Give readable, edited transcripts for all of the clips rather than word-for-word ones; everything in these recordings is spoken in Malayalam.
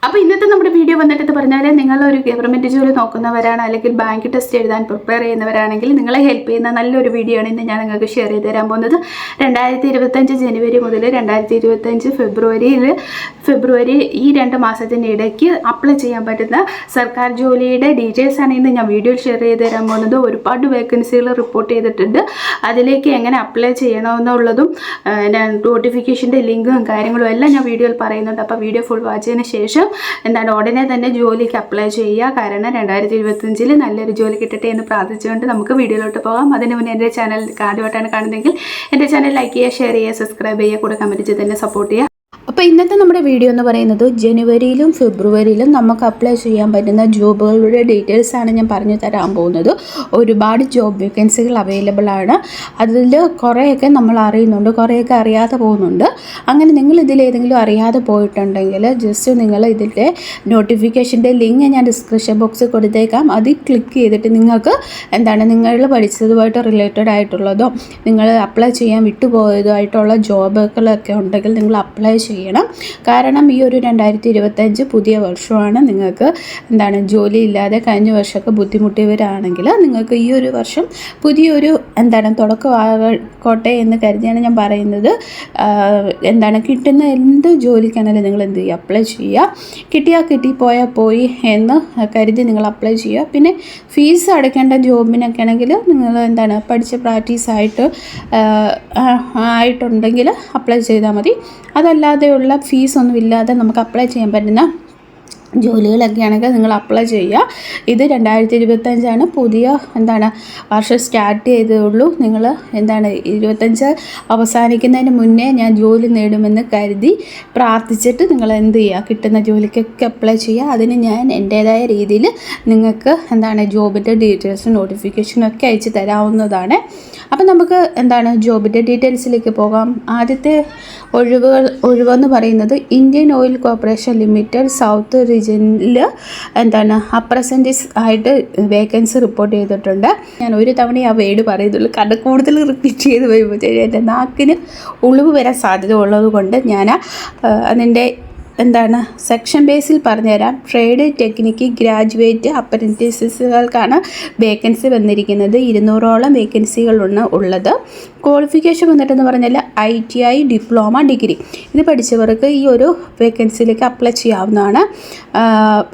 അപ്പോൾ ഇന്നത്തെ നമ്മുടെ വീഡിയോ വന്നിട്ട് പറഞ്ഞാൽ നിങ്ങളൊരു ഗവൺമെൻറ് ജോലി നോക്കുന്നവരാണ്, അല്ലെങ്കിൽ ബാങ്ക് ടെസ്റ്റ് എഴുതാൻ പ്രിപ്പയർ ചെയ്യുന്നവരാണെങ്കിൽ നിങ്ങളെ ഹെൽപ്പ് ചെയ്യുന്ന നല്ലൊരു വീഡിയോ ആണ് ഇന്ന് ഞാൻ നിങ്ങൾക്ക് ഷെയർ ചെയ്ത് തരാൻ പോകുന്നത്. 2025 ജനുവരി മുതൽ 2025 ഫെബ്രുവരി ഈ 2 മാസത്തിൻ്റെ ഇടയ്ക്ക് അപ്ലൈ ചെയ്യാൻ പറ്റുന്ന സർക്കാർ ജോലിയുടെ ഡീറ്റെയിൽസ് ആണ് ഇന്ന് ഞാൻ വീഡിയോയിൽ ഷെയർ ചെയ്ത് തരാൻ പോകുന്നത്. ഒരുപാട് വേക്കൻസികൾ റിപ്പോർട്ട് ചെയ്തിട്ടുണ്ട്. അതിലേക്ക് എങ്ങനെ അപ്ലൈ ചെയ്യണമെന്നുള്ളതും നോട്ടിഫിക്കേഷൻ്റെ ലിങ്കും കാര്യങ്ങളും എല്ലാം ഞാൻ വീഡിയോയിൽ പറയുന്നുണ്ട്. അപ്പോൾ വീഡിയോ ഫുൾ വാച്ച് ചെയ്തതിന് ശേഷം ഉടനെ തന്നെ ജോലിക്ക് അപ്ലൈ ചെയ്യുക. കാരണം 2025 നല്ലൊരു ജോലി കിട്ടട്ടെ എന്ന് പ്രാർത്ഥിച്ചുകൊണ്ട് നമുക്ക് വീഡിയോയിലോട്ട് പോകാം. അതിന് മുന്നേ എൻ്റെ ചാനൽ ആദ്യമായിട്ടാണ് കാണുന്നതെങ്കിൽ എൻ്റെ ചാനൽ ലൈക്ക് ചെയ്യുക, ഷെയർ ചെയ്യുക, സബ്സ്ക്രൈബ് ചെയ്യുക, കൂടെ കമൻറ്റ് ചെയ്ത് തന്നെ സപ്പോർട്ട് ചെയ്യുക. അപ്പോൾ ഇന്നത്തെ നമ്മുടെ വീഡിയോ എന്ന് പറയുന്നത് ജനുവരിയിലും ഫെബ്രുവരിയിലും നമുക്ക് അപ്ലൈ ചെയ്യാൻ പറ്റുന്ന ജോബുകളുടെ ഡീറ്റെയിൽസ് ആണ് ഞാൻ പറഞ്ഞു തരാൻ പോകുന്നത്. ഒരുപാട് ജോബ് വേക്കൻസികൾ അവൈലബിൾ ആണ്. അതിൽ കുറേയൊക്കെ നമ്മൾ അറിയുന്നുണ്ട്, കുറേയൊക്കെ അറിയാതെ പോകുന്നുണ്ട്. അങ്ങനെ നിങ്ങൾ ഇതിലേതെങ്കിലും അറിയാതെ പോയിട്ടുണ്ടെങ്കിൽ ജസ്റ്റ് നിങ്ങൾ ഇതിൻ്റെ നോട്ടിഫിക്കേഷൻ്റെ ലിങ്ക് ഞാൻ ഡിസ്ക്രിപ്ഷൻ ബോക്സിൽ കൊടുത്തേക്കാം. അതിൽ ക്ലിക്ക് ചെയ്തിട്ട് നിങ്ങൾക്ക് നിങ്ങൾ പഠിച്ചതുമായിട്ട് റിലേറ്റഡ് ആയിട്ടുള്ളതോ നിങ്ങൾ അപ്ലൈ ചെയ്യാൻ വിട്ടുപോയതുമായിട്ടുള്ള ജോബുകളൊക്കെ ഉണ്ടെങ്കിൽ നിങ്ങൾ അപ്ലൈ ചെയ്യണം. കാരണം ഈ ഒരു 2025 പുതിയ വർഷമാണ്. നിങ്ങൾക്ക് ജോലി ഇല്ലാതെ കഴിഞ്ഞ വർഷമൊക്കെ ബുദ്ധിമുട്ടിയവരാണെങ്കിൽ നിങ്ങൾക്ക് ഈ ഒരു വർഷം പുതിയൊരു തുടക്കമാകട്ടെ എന്ന് കരുതിയാണ് ഞാൻ പറയുന്നത്. കിട്ടുന്ന എന്ത് ജോലിക്കാണെങ്കിലും നിങ്ങൾ എന്ത് ചെയ്യുക, അപ്ലൈ ചെയ്യുക. കിട്ടിയാൽ കിട്ടി, പോയാൽ പോയി എന്ന് കരുതി നിങ്ങൾ അപ്ലൈ ചെയ്യുക. പിന്നെ ഫീസ് അടയ്ക്കേണ്ട ജോബിനൊക്കെ ആണെങ്കിൽ നിങ്ങൾ പഠിച്ച പ്രാക്ടീസായിട്ട് ആയിട്ടുണ്ടെങ്കിൽ അപ്ലൈ ചെയ്താൽ മതി. അതല്ലാതെയുള്ള ഫീസൊന്നും ഇല്ലാതെ നമുക്ക് അപ്ലൈ ചെയ്യാൻ പറ്റുന്ന ജോലികളൊക്കെ ആണെങ്കിൽ നിങ്ങൾ അപ്ലൈ ചെയ്യുക. ഇത് 2025 പുതിയ വർഷം സ്റ്റാർട്ട് ചെയ്തതുള്ളൂ. നിങ്ങൾ 25 അവസാനിക്കുന്നതിന് മുന്നേ ഞാൻ ജോലി നേടുമെന്ന് കരുതി പ്രാർത്ഥിച്ചിട്ട് നിങ്ങൾ എന്ത് ചെയ്യുക, കിട്ടുന്ന ജോലിക്കൊക്കെ അപ്ലൈ ചെയ്യുക. അതിന് ഞാൻ എൻ്റേതായ രീതിയിൽ നിങ്ങൾക്ക് ജോബിൻ്റെ ഡീറ്റെയിൽസും നോട്ടിഫിക്കേഷനൊക്കെ അയച്ചു തരാവുന്നതാണ്. അപ്പം നമുക്ക് ജോബിൻ്റെ ഡീറ്റെയിൽസിലേക്ക് പോകാം. ആദ്യത്തെ ഒഴിവെന്ന് പറയുന്നത് Indian oil corporation limited south റീജിയനിൽ അപ്രസൻറ്റീസ് ആയിട്ട് വേക്കൻസി റിപ്പോർട്ട് ചെയ്തിട്ടുണ്ട്. ഞാൻ ഒരു തവണ ആ വേർഡ് പറയുന്നുള്ളൂ, കാരണം കൂടുതൽ റിപ്പീറ്റ് ചെയ്ത് വരുമ്പോഴത്തേക്കും എൻ്റെ നാക്കിന് ഉളിവ് വരാൻ സാധ്യത ഉള്ളത് കൊണ്ട് ഞാൻ അതിൻ്റെ സെക്ഷൻ ബേസിൽ പറഞ്ഞുതരാം. ട്രേഡ് ടെക്നിക്ക് ഗ്രാജുവേറ്റ് അപ്രൻറ്റീസുകൾക്കാണ് വേക്കൻസി വന്നിരിക്കുന്നത്. 200ഓളം വേക്കൻസികളാണ് ഉള്ളത്. ക്വാളിഫിക്കേഷൻ വന്നിട്ടെന്ന് പറഞ്ഞാൽ ITI ഡിപ്ലോമ ഡിഗ്രി ഇത് പഠിച്ചവർക്ക് ഈ ഒരു വേക്കൻസിയിലേക്ക് അപ്ലൈ ചെയ്യാവുന്നതാണ്.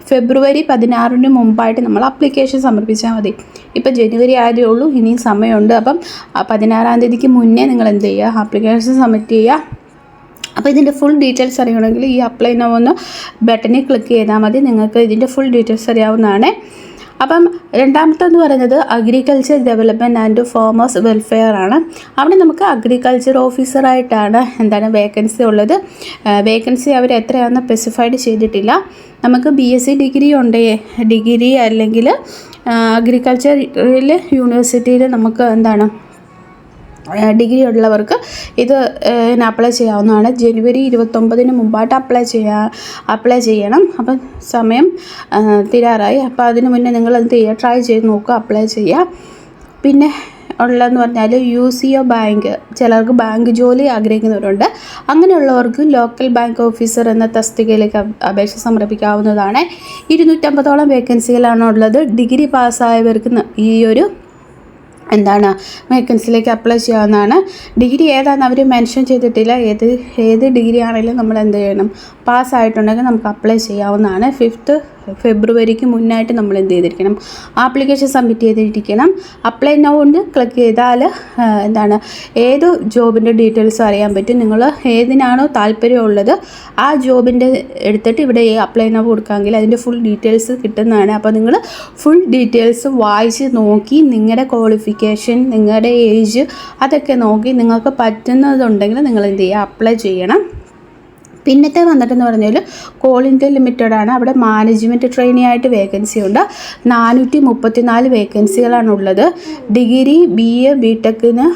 ഫെബ്രുവരി 16 മുമ്പായിട്ട് നമ്മൾ അപ്ലിക്കേഷൻ സമർപ്പിച്ചാൽ മതി. ഇപ്പോൾ ജനുവരി ആയതേ ഉള്ളൂ, ഇനിയും സമയമുണ്ട്. അപ്പം 16-ാം തീയതിക്ക് മുന്നേ നിങ്ങൾ എന്ത് ചെയ്യുക, ആപ്ലിക്കേഷൻ സബ്മിറ്റ് ചെയ്യുക. അപ്പോൾ ഇതിൻ്റെ ഫുൾ ഡീറ്റെയിൽസ് അറിയണമെങ്കിൽ ഈ അപ്ലൈ നൗ എന്ന ബട്ടണിൽ ക്ലിക്ക് ചെയ്താൽ മതി. നിങ്ങൾക്ക് ഇതിൻ്റെ ഫുൾ ഡീറ്റെയിൽസ് അറിയാവുന്നതാണ്. അപ്പം രണ്ടാമത്തെന്ന് പറയുന്നത് agriculture development and farmers welfare ആണ്. അവിടെ നമുക്ക് അഗ്രികൾച്ചർ ഓഫീസറായിട്ടാണ് വേക്കൻസി ഉള്ളത്. വേക്കൻസി അവർ എത്രയാണെന്ന് സ്പെസിഫൈഡ് ചെയ്തിട്ടില്ല. നമുക്ക് BSc ഡിഗ്രി അല്ലെങ്കിൽ അഗ്രികൾച്ചറിൽ യൂണിവേഴ്സിറ്റിയിൽ നമുക്ക് ഡിഗ്രി ഉള്ളവർക്ക് ഇത് അപ്ലൈ ചെയ്യാവുന്നതാണ്. ജനുവരി 29 മുമ്പായിട്ട് അപ്ലൈ ചെയ്യണം. അപ്പം സമയം തീരാറായി. അപ്പോൾ അതിന് മുന്നേ നിങ്ങൾ എന്ത് ചെയ്യുക, ട്രൈ ചെയ്ത് നോക്കുക, അപ്ലൈ ചെയ്യുക. പിന്നെ ഉള്ളതെന്ന് പറഞ്ഞാൽ UCO ബാങ്ക്, ചിലർക്ക് ബാങ്ക് ജോലി ആഗ്രഹിക്കുന്നവരുണ്ട്. അങ്ങനെയുള്ളവർക്ക് ലോക്കൽ ബാങ്ക് ഓഫീസർ എന്ന തസ്തികയിലേക്ക് അപേക്ഷ സമർപ്പിക്കാവുന്നതാണ്. 250ഓളം വേക്കൻസികളാണ് ഉള്ളത്. ഡിഗ്രി പാസ്സായവർക്ക് ഈ ഒരു വേക്കൻസിയിലേക്ക് അപ്ലൈ ചെയ്യാവുന്നതാണ്. ഡിഗ്രി ഏതാണെന്ന് അവർ മെൻഷൻ ചെയ്തിട്ടില്ല. ഏത് ഡിഗ്രി ആണെങ്കിലും നമ്മൾ എന്ത് ചെയ്യണം, പാസ്സായിട്ടുണ്ടെങ്കിൽ നമുക്ക് അപ്ലൈ ചെയ്യാവുന്നതാണ്. 5 ഫെബ്രുവരിക്ക് മുന്നായിട്ട് നമ്മൾ എന്ത് ചെയ്തിരിക്കണം, ആപ്ലിക്കേഷൻ സബ്മിറ്റ് ചെയ്തിരിക്കണം. അപ്ലൈ നൗ കൊണ്ട് ക്ലിക്ക് ചെയ്താൽ ഏത് ജോബിൻ്റെ ഡീറ്റെയിൽസ് അറിയാൻ പറ്റും. നിങ്ങൾ ഏതിനാണോ താല്പര്യമുള്ളത് ആ ജോബിൻ്റെ എടുത്തിട്ട് ഇവിടെ അപ്ലൈ നൗ കൊടുക്കാമെങ്കിൽ അതിൻ്റെ ഫുൾ ഡീറ്റെയിൽസ് കിട്ടുന്നതാണ്. അപ്പോൾ നിങ്ങൾ ഫുൾ ഡീറ്റെയിൽസ് വായിച്ച് നോക്കി നിങ്ങളുടെ ക്വാളിഫിക്കേഷൻ, നിങ്ങളുടെ ഏജ് അതൊക്കെ നോക്കി നിങ്ങൾക്ക് പറ്റുന്നതുണ്ടെങ്കിൽ നിങ്ങൾ എന്ത് ചെയ്യുക, അപ്ലൈ ചെയ്യണം. പിന്നത്തെ വന്നിട്ടെന്ന് പറഞ്ഞാൽ കോൾ ഇന്ത്യ ലിമിറ്റഡ് ആണ്. അവിടെ മാനേജ്മെൻറ്റ് ട്രെയിനി ആയിട്ട് വേക്കൻസി ഉണ്ട്. 434 വേക്കൻസികളാണുള്ളത്. ഡിഗ്രി BA BTechന്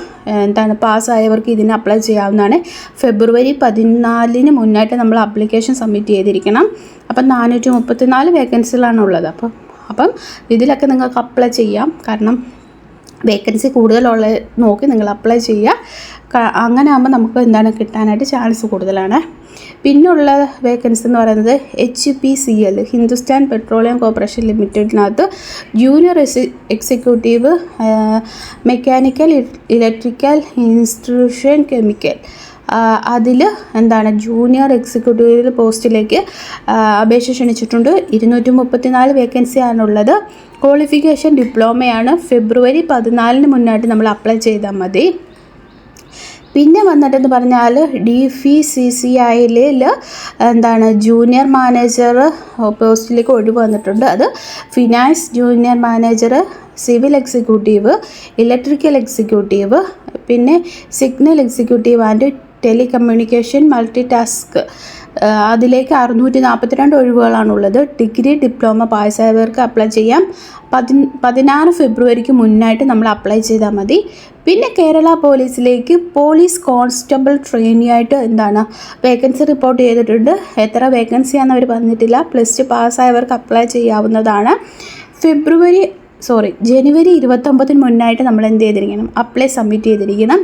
പാസ്സായവർക്ക് ഇതിന് അപ്ലൈ ചെയ്യാവുന്നതാണ്. ഫെബ്രുവരി 14 മുന്നായിട്ട് നമ്മൾ ആപ്ലിക്കേഷൻ സബ്മിറ്റ് ചെയ്തിരിക്കണം. അപ്പം 434 വേക്കൻസികളാണുള്ളത്. അപ്പം ഇതിലൊക്കെ നിങ്ങൾക്ക് അപ്ലൈ ചെയ്യാം. കാരണം വേക്കൻസി കൂടുതലുള്ള നോക്കി നിങ്ങൾ അപ്ലൈ ചെയ്യുക. അങ്ങനെ ആകുമ്പോൾ നമുക്ക് എന്താണ് കിട്ടാനായിട്ട് ചാൻസ് കൂടുതലാണ്. പിന്നുള്ള വേക്കൻസി എന്ന് പറയുന്നത് HPCL ഹിന്ദുസ്ഥാൻ പെട്രോളിയം കോർപ്പറേഷൻ ലിമിറ്റഡിനകത്ത് junior executive mechanical electrical instruction chemical അതിൽ എന്താണ് ജൂനിയർ എക്സിക്യൂട്ടീവ് പോസ്റ്റിലേക്ക് അപേക്ഷ ക്ഷണിച്ചിട്ടുണ്ട്. 234 വേക്കൻസിയാണുള്ളത്. ക്വാളിഫിക്കേഷൻ ഡിപ്ലോമയാണ്. ഫെബ്രുവരി 14 മുന്നായിട്ട് നമ്മൾ അപ്ലൈ ചെയ്താൽ മതി. പിന്നെ വന്നിട്ടെന്ന് പറഞ്ഞാൽ DFCCIL എന്താണ് ജൂനിയർ മാനേജർ പോസ്റ്റിലേക്ക് ഒഴിവ് വന്നിട്ടുണ്ട്. അത് finance junior manager, civil executive, electrical executive, പിന്നെ signal executive and telecommunication multi task അതിലേക്ക് 642 ഒഴിവുകളാണുള്ളത്. ഡിഗ്രി ഡിപ്ലോമ പാസ്സായവർക്ക് അപ്ലൈ ചെയ്യാം. 16 ഫെബ്രുവരിക്ക് മുന്നായിട്ട് നമ്മൾ അപ്ലൈ ചെയ്താൽ മതി. പിന്നെ കേരള പോലീസിലേക്ക് പോലീസ് കോൺസ്റ്റബിൾ ട്രെയിനി ആയിട്ട് എന്താണ് വേക്കൻസി റിപ്പോർട്ട് ചെയ്തിട്ടുണ്ട്. എത്ര വേക്കൻസിയാണെന്ന് അവർ പറഞ്ഞിട്ടില്ല. +2 പാസ്സായവർക്ക് അപ്ലൈ ചെയ്യാവുന്നതാണ്. ജനുവരി 29 മുന്നായിട്ട് നമ്മൾ എന്ത് ചെയ്തിരിക്കണം, അപ്ലൈ സബ്മിറ്റ് ചെയ്തിരിക്കണം.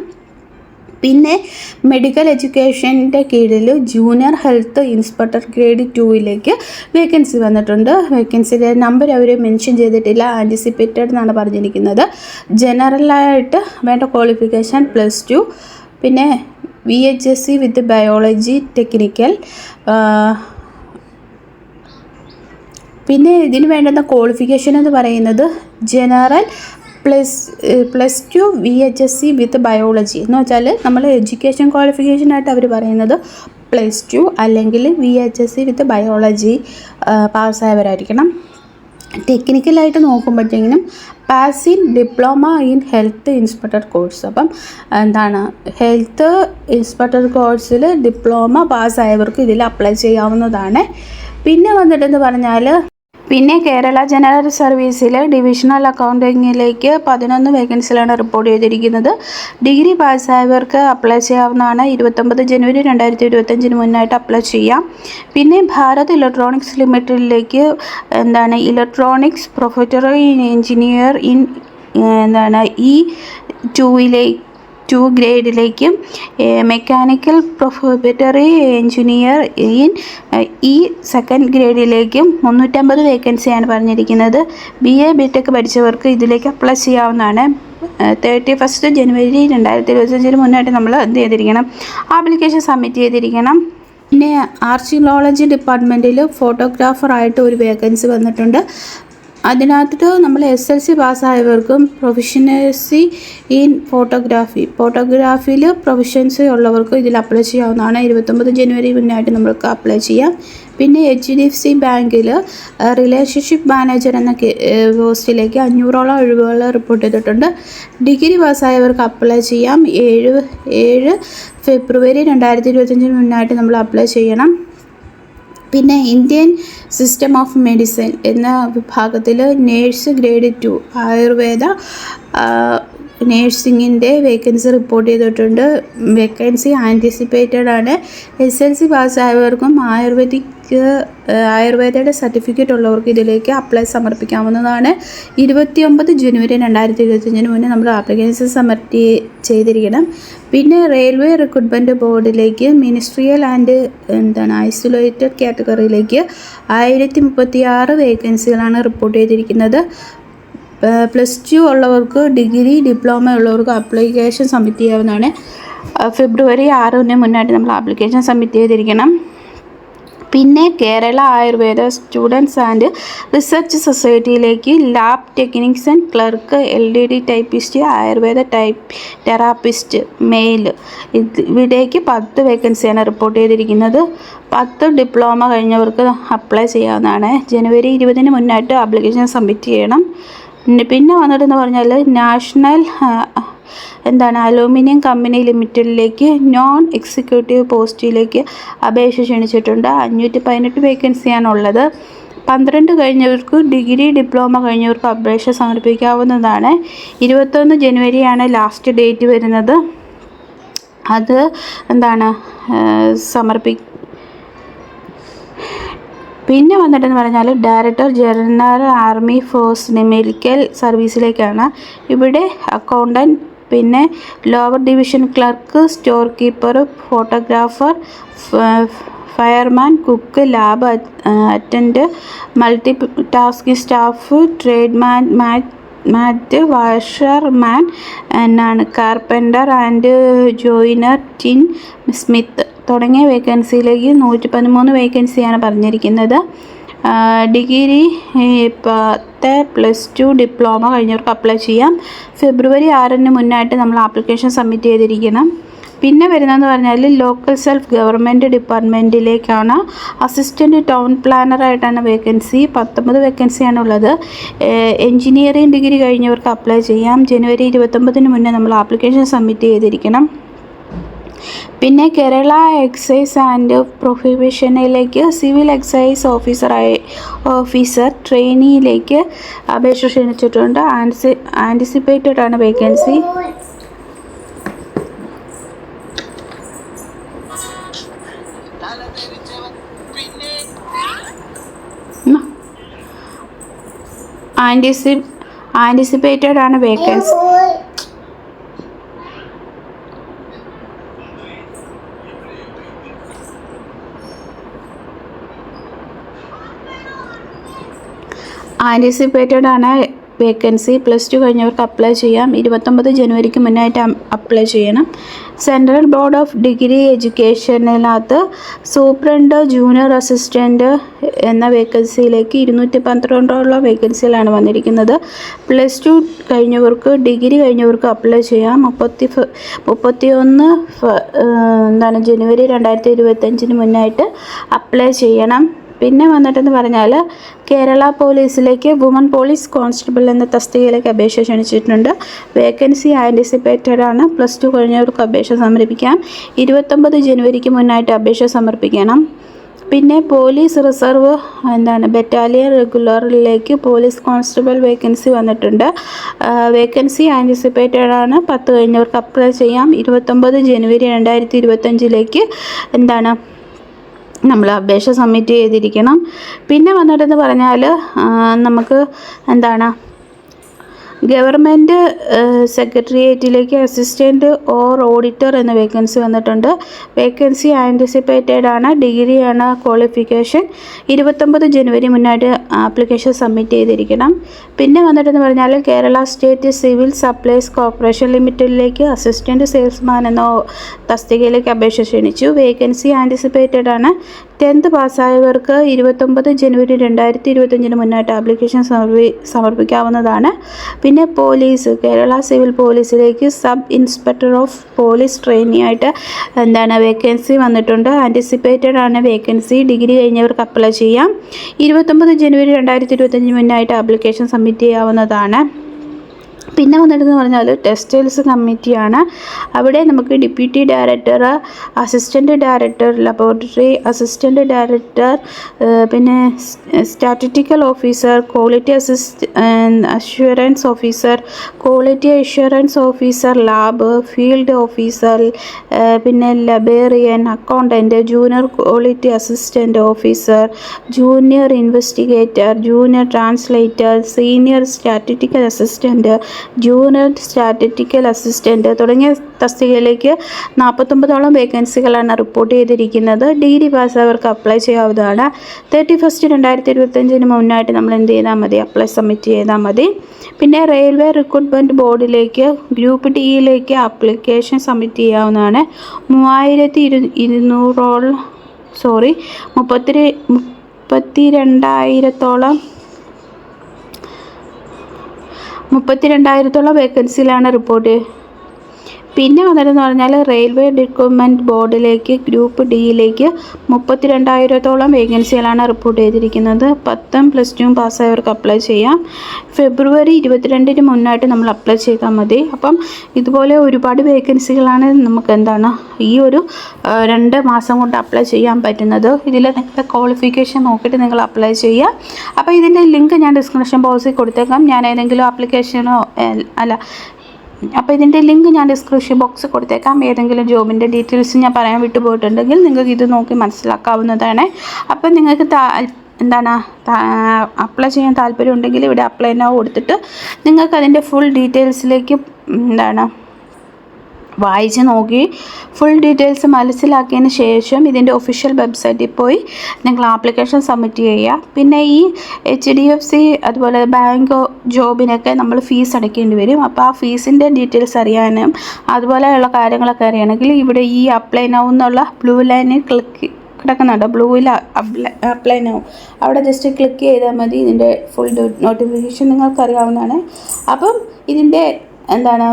പിന്നെ മെഡിക്കൽ എഡ്യൂക്കേഷൻ്റെ കീഴിൽ ജൂനിയർ ഹെൽത്ത് ഇൻസ്പെക്ടർ ഗ്രേഡ് 2ലേക്ക് വേക്കൻസി വന്നിട്ടുണ്ട്. വേക്കൻസിയുടെ നമ്പർ അവർ മെൻഷൻ ചെയ്തിട്ടില്ല. ആൻറ്റിസിപ്പേറ്റഡ് എന്നാണ് പറഞ്ഞിരിക്കുന്നത്. ജനറലായിട്ട് വേണ്ട ക്വാളിഫിക്കേഷൻ +2, പിന്നെ VHSC വിത്ത് ബയോളജി ടെക്നിക്കൽ. പിന്നെ ഇതിന് വേണ്ടുന്ന ക്വാളിഫിക്കേഷൻ എന്ന് പറയുന്നത് ജനറൽ +2 VHSC വിത്ത് ബയോളജി എന്ന് വെച്ചാൽ നമ്മൾ എഡ്യൂക്കേഷൻ ക്വാളിഫിക്കേഷനായിട്ട് അവർ പറയുന്നത് +2 അല്ലെങ്കിൽ VHSC വിത്ത് ബയോളജി പാസ്സായവരായിരിക്കണം. ടെക്നിക്കലായിട്ട് നോക്കുമ്പോഴത്തേക്കിനും passing diploma in health inspector course. അപ്പം എന്താണ് ഹെൽത്ത് ഇൻസ്പെക്ടർ കോഴ്സിൽ ഡിപ്ലോമ പാസ്സായവർക്ക് ഇതിൽ അപ്ലൈ ചെയ്യാവുന്നതാണ്. പിന്നെ വന്നിട്ടെന്ന് പറഞ്ഞാൽ പിന്നെ കേരള ജനറൽ സർവീസിൽ ഡിവിഷണൽ അക്കൗണ്ടിങ്ങിലേക്ക് 11 വേക്കൻസികളാണ് റിപ്പോർട്ട് ചെയ്തിരിക്കുന്നത്. ഡിഗ്രി പാസ്സായവർക്ക് അപ്ലൈ ചെയ്യാവുന്നതാണ്. 29 ജനുവരി 2025 മുന്നായിട്ട് അപ്ലൈ ചെയ്യാം. പിന്നെ ഭാരത് ഇലക്ട്രോണിക്സ് ലിമിറ്റഡിലേക്ക് എന്താണ് ഇലക്ട്രോണിക്സ് പ്രൊഫഷണൽ എഞ്ചിനീയർ ഇൻ എന്താണ് E2 ഗ്രേഡിലേക്കും mechanical probationary engineer in E2 ഗ്രേഡിലേക്കും 350 വേക്കൻസിയാണ് പറഞ്ഞിരിക്കുന്നത്. BA BTech പഠിച്ചവർക്ക് ഇതിലേക്ക് അപ്ലൈ ചെയ്യാവുന്നതാണ്. 31 ജനുവരി 2025 മുന്നായിട്ട് നമ്മൾ എന്ത് ചെയ്തിരിക്കണം, ആപ്ലിക്കേഷൻ സബ്മിറ്റ് ചെയ്തിരിക്കണം. പിന്നെ ആർക്കിയോളജി ഡിപ്പാർട്ട്മെൻറ്റിൽ ഫോട്ടോഗ്രാഫറായിട്ട് ഒരു വേക്കൻസി വന്നിട്ടുണ്ട്. അതിനകത്ത് നമ്മൾ SLC പാസ്സായവർക്കും പ്രൊഫഷൻസി ഇൻ ഫോട്ടോഗ്രാഫിയിൽ പ്രൊഫഷൻസി ഉള്ളവർക്കും ഇതിൽ അപ്ലൈ ചെയ്യാവുന്നതാണ്. 29 ജനുവരി മുന്നായിട്ട് നമ്മൾക്ക് അപ്ലൈ ചെയ്യാം. പിന്നെ HDFC ബാങ്കിൽ റിലേഷൻഷിപ്പ് മാനേജർ എന്ന പോസ്റ്റിലേക്ക് 500ഓളം ഒഴിവുകൾ റിപ്പോർട്ട് ചെയ്തിട്ടുണ്ട്. ഡിഗ്രി പാസ്സായവർക്ക് അപ്ലൈ ചെയ്യാം. 7 ഫെബ്രുവരി 2025 മുന്നായിട്ട് നമ്മൾ അപ്ലൈ ചെയ്യണം. പിന്നെ ഇന്ത്യൻ സിസ്റ്റം ഓഫ് മെഡിസിൻ എന്ന വിഭാഗത്തിൽ നേഴ്സ് ഗ്രേഡ് 2 ആയുർവേദ നേഴ്സിങ്ങിൻ്റെ വേക്കൻസി റിപ്പോർട്ട് ചെയ്തിട്ടുണ്ട്. വേക്കൻസി ആൻറ്റിസിപ്പേറ്റഡ് ആണ്. SLC പാസ്സായവർക്കും ആയുർവേദയുടെ സർട്ടിഫിക്കറ്റ് ഉള്ളവർക്ക് ഇതിലേക്ക് അപ്ലൈ സമർപ്പിക്കാവുന്നതാണ്. 29 ജനുവരി 2025 മുന്നേ നമ്മൾ ആപ്ലിക്കേഷൻ സബ്മിറ്റ് ചെയ്തിരിക്കണം. പിന്നെ റെയിൽവേ റിക്രൂട്ട്മെൻറ്റ് ബോർഡിലേക്ക് മിനിസ്ട്രിയൽ ആൻഡ് ഐസൊലേറ്റഡ് കാറ്റഗറിയിലേക്ക് 1036 വേക്കൻസികളാണ് റിപ്പോർട്ട് ചെയ്തിരിക്കുന്നത്. +2 ഉള്ളവർക്ക് ഡിഗ്രി ഡിപ്ലോമ ഉള്ളവർക്ക് ആപ്ലിക്കേഷൻ സബ്മിറ്റ് ചെയ്യാവുന്നതാണ്. ഫെബ്രുവരി 6 മുന്നായിട്ട് നമ്മൾ ആപ്ലിക്കേഷൻ സബ്മിറ്റ് ചെയ്തിരിക്കണം. പിന്നെ Kerala Ayurveda students and research സൊസൈറ്റിയിലേക്ക് lab technician clerk LDD typist Ayurveda therapist male ഇവിടേക്ക് 10 വേക്കൻസിയാണ് റിപ്പോർട്ട് ചെയ്തിരിക്കുന്നത്. 10 ഡിപ്ലോമ കഴിഞ്ഞവർക്ക് അപ്ലൈ ചെയ്യാവുന്നതാണ്. ജനുവരി 20 മുന്നായിട്ട് ആപ്ലിക്കേഷൻ സബ്മിറ്റ് ചെയ്യണം. പിന്നെ വന്നിട്ടെന്ന് പറഞ്ഞാൽ നാഷണൽ അലൂമിനിയം കമ്പനി ലിമിറ്റഡിലേക്ക് നോൺ എക്സിക്യൂട്ടീവ് പോസ്റ്റിലേക്ക് അപേക്ഷ ക്ഷണിച്ചിട്ടുണ്ട്. 518 വേക്കൻസിയാണുള്ളത്. 12 കഴിഞ്ഞവർക്ക് ഡിഗ്രി ഡിപ്ലോമ കഴിഞ്ഞവർക്ക് അപേക്ഷ സമർപ്പിക്കാവുന്നതാണ്. 21 ജനുവരിയാണ് ലാസ്റ്റ് ഡേറ്റ് വരുന്നത്. അത് പിന്നെ വന്നിട്ടെന്ന് പറഞ്ഞാൽ director general army force medical സർവീസിലേക്കാണ്. ഇവിടെ അക്കൗണ്ടൻറ്റ്, പിന്നെ lower division clerk, store keeper, photographer, fireman, cook, lab attend, multi tasking staff, tradesman, mate, washerman എന്നാണ്, carpenter and joiner, tin smith തുടങ്ങിയ വേക്കൻസിയിലേക്ക് 113 വേക്കൻസിയാണ് പറഞ്ഞിരിക്കുന്നത്. ഡിഗ്രി 10+2 ഡിപ്ലോമ കഴിഞ്ഞവർക്ക് അപ്ലൈ ചെയ്യാം. ഫെബ്രുവരി 6 മുന്നായിട്ട് നമ്മൾ ആപ്ലിക്കേഷൻ സബ്മിറ്റ് ചെയ്തിരിക്കണം. പിന്നെ വരുന്നതെന്ന് പറഞ്ഞാൽ ലോക്കൽ സെൽഫ് ഗവൺമെൻറ് ഡിപ്പാർട്ട്മെൻറ്റിലേക്കാണ്. അസിസ്റ്റൻറ്റ് ടൗൺ പ്ലാനറായിട്ടാണ് വേക്കൻസി. 19 വേക്കൻസിയാണ് ഉള്ളത്. എൻജിനീയറിംഗ് ഡിഗ്രി കഴിഞ്ഞവർക്ക് അപ്ലൈ ചെയ്യാം. ജനുവരി 29 മുന്നേ നമ്മൾ ആപ്ലിക്കേഷൻ സബ്മിറ്റ് ചെയ്തിരിക്കണം. പിന്നെ കേരള എക്സൈസ് ആൻഡ് പ്രൊഹിബിഷനിലേക്ക് സിവിൽ എക്സൈസ് ഓഫീസർ ട്രെയിനിയിലേക്ക് അപേക്ഷ ക്ഷണിച്ചിട്ടുണ്ട്. ആൻറ്റിസിപ്പേറ്റഡ് ആണ് വേക്കൻസി. ആൻറ്റിസിപ്പേറ്റഡ് ആണ് വേക്കൻസി. ആൻറ്റിസിപ്പേറ്റഡ് ആണ് വേക്കൻസി. +2 കഴിഞ്ഞവർക്ക് അപ്ലൈ ചെയ്യാം. 29 ജനുവരിക്ക് മുന്നായിട്ട് അപ്ലൈ ചെയ്യണം. സെൻട്രൽ ബോർഡ് ഓഫ് ഡിഗ്രി എഡ്യൂക്കേഷനിനകത്ത് സൂപ്രണ്ട്, ജൂനിയർ അസിസ്റ്റൻ്റ് എന്ന വേക്കൻസിയിലേക്ക് 212 വേക്കൻസികളാണ് വന്നിരിക്കുന്നത്. +2 കഴിഞ്ഞവർക്ക്, ഡിഗ്രി കഴിഞ്ഞവർക്ക് അപ്ലൈ ചെയ്യാം. 31 ജനുവരി 2025 മുന്നായിട്ട് അപ്ലൈ ചെയ്യണം. പിന്നെ വന്നിട്ടെന്ന് പറഞ്ഞാൽ കേരള പോലീസിലേക്ക് വുമൺ പോലീസ് കോൺസ്റ്റബിൾ എന്ന തസ്തികയിലേക്ക് അപേക്ഷ ക്ഷണിച്ചിട്ടുണ്ട്. വേക്കൻസി ആൻറ്റിസിപ്പേറ്റഡ് ആണ്. +2 കഴിഞ്ഞവർക്ക് അപേക്ഷ സമർപ്പിക്കാം. 29 ജനുവരിക്ക് മുന്നായിട്ട് അപേക്ഷ സമർപ്പിക്കണം. പിന്നെ പോലീസ് റിസർവ് ബറ്റാലിയൻ റെഗുലറിലേക്ക് പോലീസ് കോൺസ്റ്റബിൾ വേക്കൻസി വന്നിട്ടുണ്ട്. വേക്കൻസി ആൻറ്റിസിപ്പേറ്റഡ് ആണ്. 10 കഴിഞ്ഞവർക്ക് അപ്ലൈ ചെയ്യാം. 29 ജനുവരി 2025 നമ്മൾ അപേക്ഷ സബ്മിറ്റ് ചെയ്തിരിക്കണം. പിന്നെ വന്നിട്ടെന്ന് പറഞ്ഞാൽ നമുക്ക് ഗവൺമെൻറ് സെക്രട്ടേറിയറ്റിലേക്ക് അസിസ്റ്റൻറ്റ് ഓർ ഓഡിറ്റർ എന്ന വേക്കൻസി വന്നിട്ടുണ്ട്. വേക്കൻസി ആൻറ്റിസിപ്പേറ്റഡ് ആണ്. ഡിഗ്രിയാണ് ക്വാളിഫിക്കേഷൻ. 29 ജനുവരി മുന്നായിട്ട് ആപ്ലിക്കേഷൻ സബ്മിറ്റ് ചെയ്തിരിക്കണം. പിന്നെ വന്നിട്ടെന്ന് പറഞ്ഞാൽ Kerala state civil supplies corporation ലിമിറ്റഡിലേക്ക് അസിസ്റ്റൻറ്റ് സെയിൽസ്മാൻ എന്ന തസ്തികയിലേക്ക് അപേക്ഷ ക്ഷണിച്ചു. വേക്കൻസി ആൻറ്റിസിപ്പേറ്റഡ് ആണ്. 10th പാസ്സായവർക്ക് 29 ജനുവരി 2025 മുന്നായിട്ട് ആപ്ലിക്കേഷൻ സമർപ്പിക്കാവുന്നതാണ്. പിന്നെ പോലീസ്, കേരള സിവിൽ പോലീസിലേക്ക് sub inspector of police trainee ആയിട്ട് വേക്കൻസി വന്നിട്ടുണ്ട്. ആൻറ്റിസിപ്പേറ്റഡ് ആണ് വേക്കൻസി. ഡിഗ്രി കഴിഞ്ഞവർക്ക് അപ്ലൈ ചെയ്യാം. 29 ജനുവരി 2025 മുന്നായിട്ട് ആപ്ലിക്കേഷൻ സബ്മിറ്റ് ചെയ്യാവുന്നതാണ്. പിന്നെ വന്നിട്ടെന്ന് പറഞ്ഞാൽ ടെക്സ്റ്റൈൽസ് കമ്മിറ്റിയാണ്. അവിടെ നമുക്ക് deputy director, assistant director, laboratory assistant director, പിന്നെ statistical officer, quality assurance officer, quality assurance officer, lab, field officer, പിന്നെ librarian, accountant, junior quality assistant officer, junior investigator, junior translator, senior statistical assistant, junior statistical assistant തുടങ്ങിയ തസ്തികയിലേക്ക് 49 വേക്കൻസികളാണ് റിപ്പോർട്ട് ചെയ്തിരിക്കുന്നത്. ഡിഗ്രി പാസ്സായവർക്ക് അപ്ലൈ ചെയ്യാവുന്നതാണ്. 31 2025 മുന്നായിട്ട് നമ്മൾ എന്ത് ചെയ്താൽ മതി? അപ്ലൈ സബ്മിറ്റ് ചെയ്താൽ മതി. പിന്നെ റെയിൽവേ റിക്രൂട്ട്മെൻറ്റ് ബോർഡിലേക്ക് ഗ്രൂപ്പ് ഡിയിലേക്ക് ആപ്ലിക്കേഷൻ സബ്മിറ്റ് ചെയ്യാവുന്നതാണ്. 32,000 വേക്കൻസിയിലാണ് റിപ്പോർട്ട്. പിന്നെ വന്നിട്ടെന്ന് പറഞ്ഞാൽ റെയിൽവേ റിക്രൂട്ട്മെൻറ്റ് ബോർഡിലേക്ക് ഗ്രൂപ്പ് ഡിയിലേക്ക് 32,000 വേക്കൻസികളാണ് റിപ്പോർട്ട് ചെയ്തിരിക്കുന്നത്. 10th +2 പാസ്സായവർക്ക് അപ്ലൈ ചെയ്യാം. ഫെബ്രുവരി 22 മുന്നായിട്ട് നമ്മൾ അപ്ലൈ ചെയ്താൽ മതി. അപ്പം ഇതുപോലെ ഒരുപാട് വേക്കൻസികളാണ് നമുക്ക് ഈ ഒരു 2 മാസം കൊണ്ട് അപ്ലൈ ചെയ്യാൻ പറ്റുന്നത്. ഇതിൽ നിങ്ങളുടെ ക്വാളിഫിക്കേഷൻ നോക്കിയിട്ട് നിങ്ങൾ അപ്ലൈ ചെയ്യുക. അപ്പോൾ ഇതിൻ്റെ ലിങ്ക് ഞാൻ ഡിസ്ക്രിപ്ഷൻ ബോക്സിൽ കൊടുത്തേക്കാം. ഞാൻ ഏതെങ്കിലും ആപ്ലിക്കേഷനോ അപ്പോൾ ഇതിൻ്റെ ലിങ്ക് ഞാൻ ഡിസ്ക്രിപ്ഷൻ ബോക്സിൽ കൊടുത്തേക്കാം. ഏതെങ്കിലും ജോബിൻ്റെ ഡീറ്റെയിൽസ് ഞാൻ പറയാൻ വിട്ടുപോയിട്ടുണ്ടെങ്കിൽ നിങ്ങൾക്ക് ഇത് നോക്കി മനസ്സിലാക്കാവുന്നതാണ്. അപ്പോൾ നിങ്ങൾക്ക് എന്താണ് അപ്ലൈ ചെയ്യാൻ താല്പര്യം ഉണ്ടെങ്കിൽ ഇവിടെ അപ്ലൈ നൗ കൊടുത്തിട്ട് നിങ്ങൾക്ക് അതിൻ്റെ ഫുൾ ഡീറ്റെയിൽസിലേക്ക് എന്താണ് വായിച്ച് നോക്കി ഫുൾ ഡീറ്റെയിൽസ് മനസ്സിലാക്കിയതിന് ശേഷം ഇതിൻ്റെ ഒഫീഷ്യൽ വെബ്സൈറ്റിൽ പോയി നിങ്ങൾ ആപ്ലിക്കേഷൻ സബ്മിറ്റ് ചെയ്യുക. പിന്നെ ഈ HDFC അതുപോലെ ബാങ്ക് ജോബിനൊക്കെ നമ്മൾ ഫീസ് അടയ്ക്കേണ്ടി വരും. അപ്പോൾ ആ ഫീസിൻ്റെ ഡീറ്റെയിൽസ് അറിയാനും അതുപോലെയുള്ള കാര്യങ്ങളൊക്കെ അറിയണമെങ്കിൽ ഇവിടെ ഈ അപ്ലൈ നൗ എന്നുള്ള ബ്ലൂ ലൈനിൽ കിടക്കുന്നുണ്ട്, ബ്ലൂവിൽ അപ്ലൈ നൗ, അവിടെ ജസ്റ്റ് ക്ലിക്ക് ചെയ്താൽ മതി. ഇതിൻ്റെ ഫുൾ നോട്ടിഫിക്കേഷൻ നിങ്ങൾക്ക് അറിയാവുന്നതാണ്. അപ്പം ഇതിൻ്റെ എന്താണ്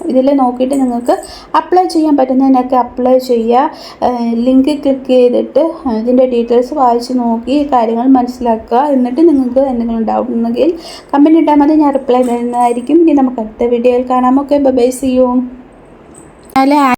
ഇതിൽ നോക്കിയിട്ട് നിങ്ങൾക്ക് അപ്ലൈ ചെയ്യാൻ പറ്റുന്നതിനൊക്കെ അപ്ലൈ ചെയ്യുക. ലിങ്ക് ക്ലിക്ക് ചെയ്തിട്ട് ഇതിൻ്റെ ഡീറ്റെയിൽസ് വായിച്ച് നോക്കി കാര്യങ്ങൾ മനസ്സിലാക്കുക. എന്നിട്ട് നിങ്ങൾക്ക് എന്തെങ്കിലും ഡൗട്ട് ഉണ്ടെങ്കിൽ കമൻറ്റ് ഇട്ടാൽ മതി, ഞാൻ റിപ്ലൈ തരുന്നതായിരിക്കും. ഇനി നമുക്ക് അടുത്ത വീഡിയോയിൽ കാണാം. Okay, bye, see U.